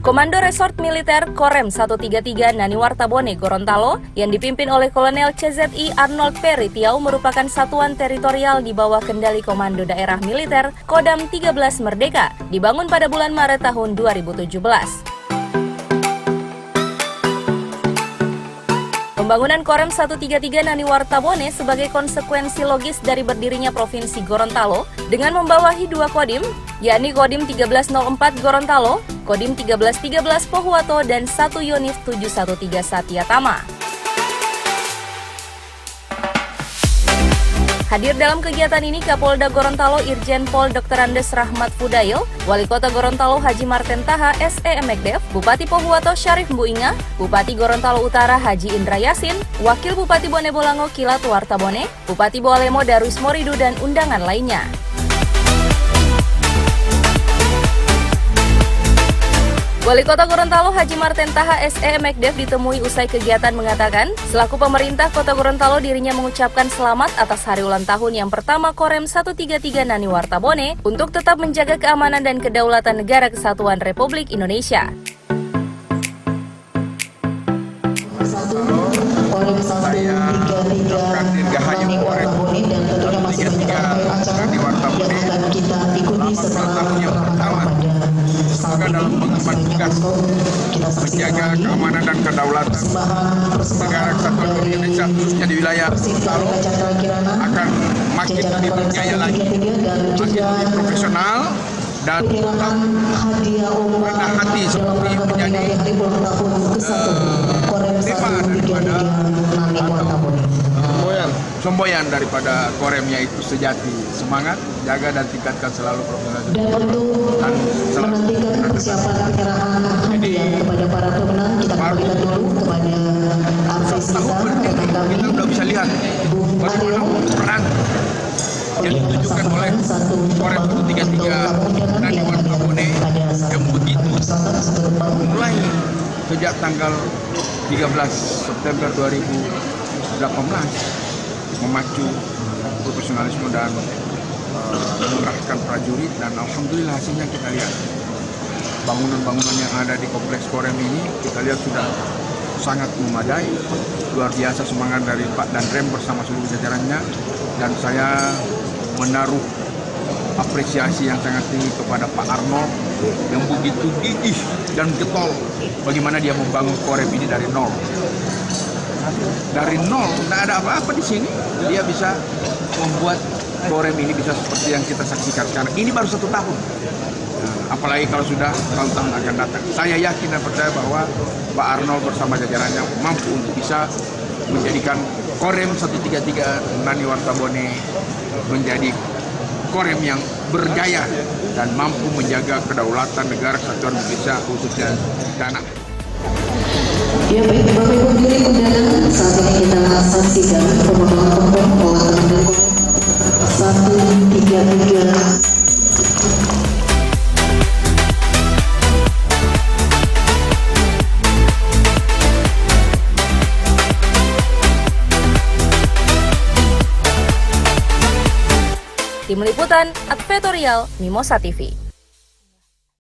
Komando Resort Militer Korem 133 Naniwartabone Gorontalo yang dipimpin oleh Kolonel CZI Arnold Perry Tiau merupakan satuan teritorial di bawah kendali Komando Daerah Militer Kodam 13 Merdeka, dibangun pada bulan Maret tahun 2017. Pembangunan Korem 133 Naniwartabone sebagai konsekuensi logis dari berdirinya Provinsi Gorontalo dengan membawahi dua kodim, yakni Kodim 1304 Gorontalo, Kodim 1313 Pohuwato, dan 1 Yonif 713 Satyatama. Hadir dalam kegiatan ini Kapolda Gorontalo Irjen Pol Dr. Andes Rahmat Fudail, Wali Kota Gorontalo Haji Marten Taha SE Mekdev, Bupati Pohuwato Syarif Mbuinga, Bupati Gorontalo Utara Haji Indra Yasin, Wakil Bupati Bone Bolango Kilat Wartabone, Bupati Boalemo Darwis Moridu, dan undangan lainnya. Wali Kota Gorontalo Haji Marten Taha SE Mekdev ditemui usai kegiatan mengatakan, selaku pemerintah Kota Gorontalo dirinya mengucapkan selamat atas hari ulang tahun yang pertama Korem 133 Naniwartabone untuk tetap menjaga keamanan dan kedaulatan Negara Kesatuan Republik Indonesia. Korem 133 Naniwartabone dan tentunya masih banyak rangkaian acara yang akan kita ikuti setelah semoga dalam pengemban tugas menjaga keamanan dan kedaulatan Negara Kesatuan Republik Indonesia khususnya di wilayah Gorontalo akan makin lebih berjaya lagi, makin lebih profesional dan rendah hati seperti menjadi daripada semboyan daripada Koremnya itu sejati. Semangat, jaga dan tingkatkan selalu profesionalitas. Dan untuk menantikan persiapan penyerahan hadiah kepada para pemenang, kita kembalikan dulu kepada artis kita sudah bisa lihat bagaimana peran yang ditunjukkan oleh Korem 133 Naniwartabone yang begitu mulai sejak tanggal 13 September 2018 memacu profesionalisme dan mengerahkan prajurit, dan alhamdulillah hasilnya kita lihat bangunan-bangunan yang ada di kompleks Korem ini kita lihat sudah sangat memadai, luar biasa semangat dari Pak Danrem bersama seluruh jajarannya, dan saya menaruh apresiasi yang sangat tinggi kepada Pak Arnold yang begitu gigih dan getol bagaimana dia membangun Korem ini dari nol. Dari nol, tidak ada apa-apa di sini, dia bisa membuat Korem ini bisa seperti yang kita saksikan sekarang. Ini baru 1 tahun, apalagi kalau sudah tahun-tahun akan datang. Saya yakin dan percaya bahwa Pak Arnold bersama jajarannya mampu untuk bisa menjadikan Korem 133 Naniwartabone menjadi Korem yang berjaya dan mampu menjaga kedaulatan Negara Kesatuan Indonesia khususnya tanah. Ya baik, Bapak Ibu hadirin undangan, saat ini kita saksikan pemotongan tombol Korem 133. Tim Liputan Advertorial Mimosa TV.